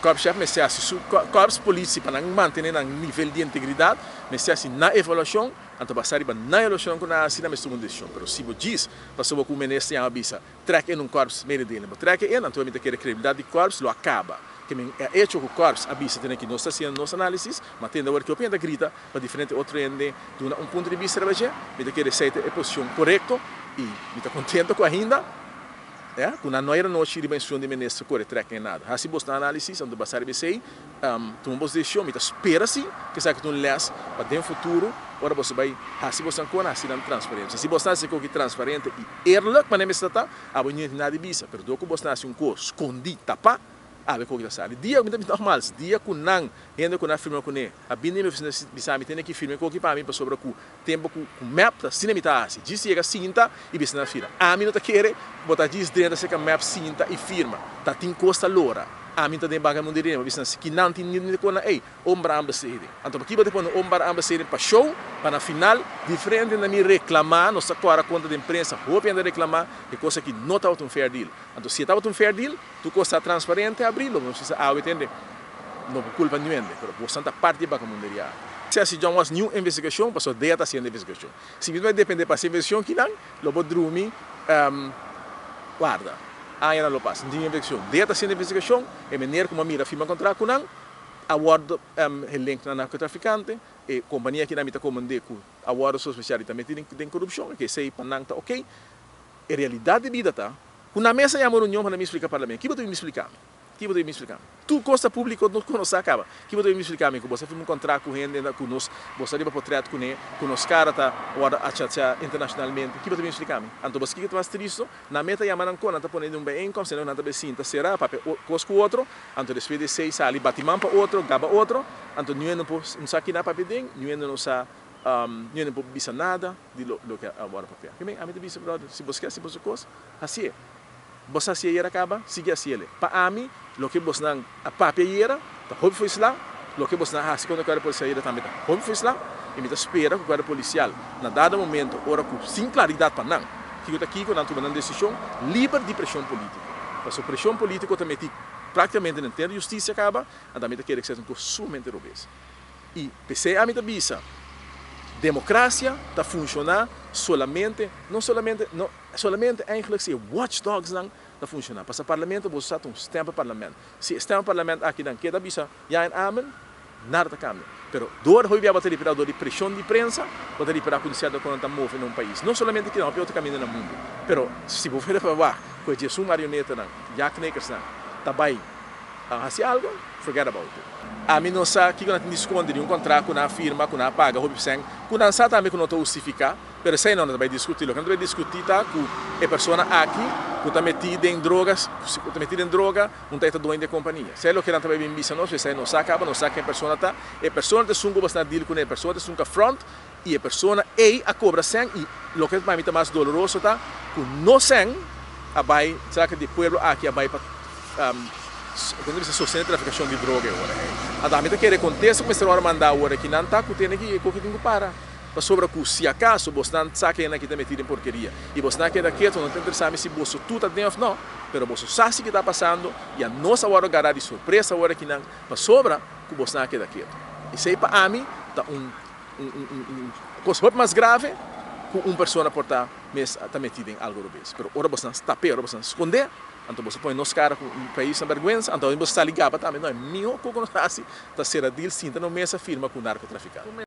Corpo-chefe, mas se assim, corpos polícia para manter um nível de integridade, mas se assim na evaluação, então passar na evaluação com a assina mas uma decisão. Pero se você diz, passou com o ministro em abisa, treca em corpo meio dele, treca em, então a credibilidade de corpos lo acaba. Que é hecho que o corpo abisa tem que nós está fazendo nossa análise, mas tem que eu penso grita para diferente outro ende, de um ponto de vista de me que receita é posição correto e me está contento com ainda. Quando não era nossa dimensão de ministro corre treca em nada. Assim você na análise, então passar bem, toma posição, me espera sim, que sabe que tu lês para dentro futuro, ora você vai, assim você não assim na transparência. Se você não é transparente e eerlijk, mas não está, a você não nada bisa, pero do que você não coisa escondido, tapa, a ver como está. Dia muito normal, dia que não, ainda que não firma com ele, a bem me bisa me tem que firmar com que para mim para sobre o tempo com map, cinema está assim, diz chega cinta e bisa na fila. A mim não tá querer botar diz dentro desse map cinta e firma, tá tem costa lora. A mim tá de baga mundial, mas bisa que não tem nem com ei, ombra ambassador. Então aqui vai depois ombra ambassador para show, para na final diferente da me reclamar, nossa agora conta de imprensa, roupa ainda reclamar, é coisa que não tá um fair deal. Então se tá um fair deal, tu costa transparente abri-lo, não precisa entender. Não culpa ninguém, mas você tá parte de baga mundial. Se assim já uma new investigação, passou de tá sendo investigação. Se vai depender para essa investigação que não, lo pode dormir, guarda. Ainda não passa, não tem investigação. Data sendo investigação, é maneira como a mira firma contrato com não, award link na narcotraficante, e companhia que na mita comandei com award social também tem corrupção, que sei para não tá ok. A realidade de vida tá. Quando a mesa é uma reunião para me explicar para mim, que você me explicar? Que você me explicar? Tu costa público não conosco acaba. Que você me explicar que você firma contrato com gente conosco, você riba portrait com ele, conosco cara tá agora a internacionalmente. Que você me explicar? Então você que tu mais triste, na meta ya manan kona tá ponendo bem como se não nada becinta será para cosco outro, então depois de seis ali batimam para outro, gaba outro, então não sabe na papel ding, não sabe não pode bisa nada de lo que agora papel. Que bem, a mim bisa brother, se você quer se você coisa, assim é. Você assim era acaba, sigue assim ele. Para mim, lo que você não a papel era, tá hobby foi lá, lo que você não assim quando o cara policial era também tá hobby foi lá, e me espera que o cara policial na dado momento, ora com sem claridade para não, que eu aqui quando tomando uma decisão livre de pressão política. Mas a pressão política também praticamente não tem justiça acaba, a também quer que seja um sumamente robês. E pensei a mim bisa democracia está funcionar não solamente eigenlijk se watchdogs não está funcionar. Para o parlamento você está stemma parlamento. Se stemma parlamento aqui não queda bisa já em amen nada cambia. Pero door hoy vai ter de pressão de prensa, vai ter para conhecer da quando está movendo num país. Não solamente que não, é outro caminho no mundo. Pero se você for para com Jesus marioneta não, já knekers não, tá bem. Se algo, forget about it. A mim não sabe que quando esconde um contrato com a firma, com a paga, quando não sabe também que não está justificar, mas sei não vai discutir. Quando vai discutir tá com a pessoa aqui que está metida em drogas, não está doente de companhia. Sei o que não está bem visto não, sei não sabe acaba, não sabe quem a pessoa está, a pessoa está sungo bastante deal com a pessoa, está sunga front e a pessoa a cobra sem e o que para mim está mais doloroso tá, com não sem a vai, sabe que de pueblo aqui a vai para quando você sostiene a traficação de droga agora. A mim quer acontecer como se ora mandar agora que não está que tem que para sobre que se acaso você não sabe que está metido em porqueria e você não quer quieto não tem interessado se você tudo está dentro não, pero você sabe que está passando e a nossa hora garra de surpresa agora que não, mas sobra que você não quer quieto. E sei para mim está coisa mais grave que uma pessoa por estar metida em algo desse. Pero ora você não está ora você não esconder. Então você põe nos caras com um país sem vergonha, então você está ligado também, não é meu que não está assim, está sendo deal sim, não mesma firma com narcotraficante.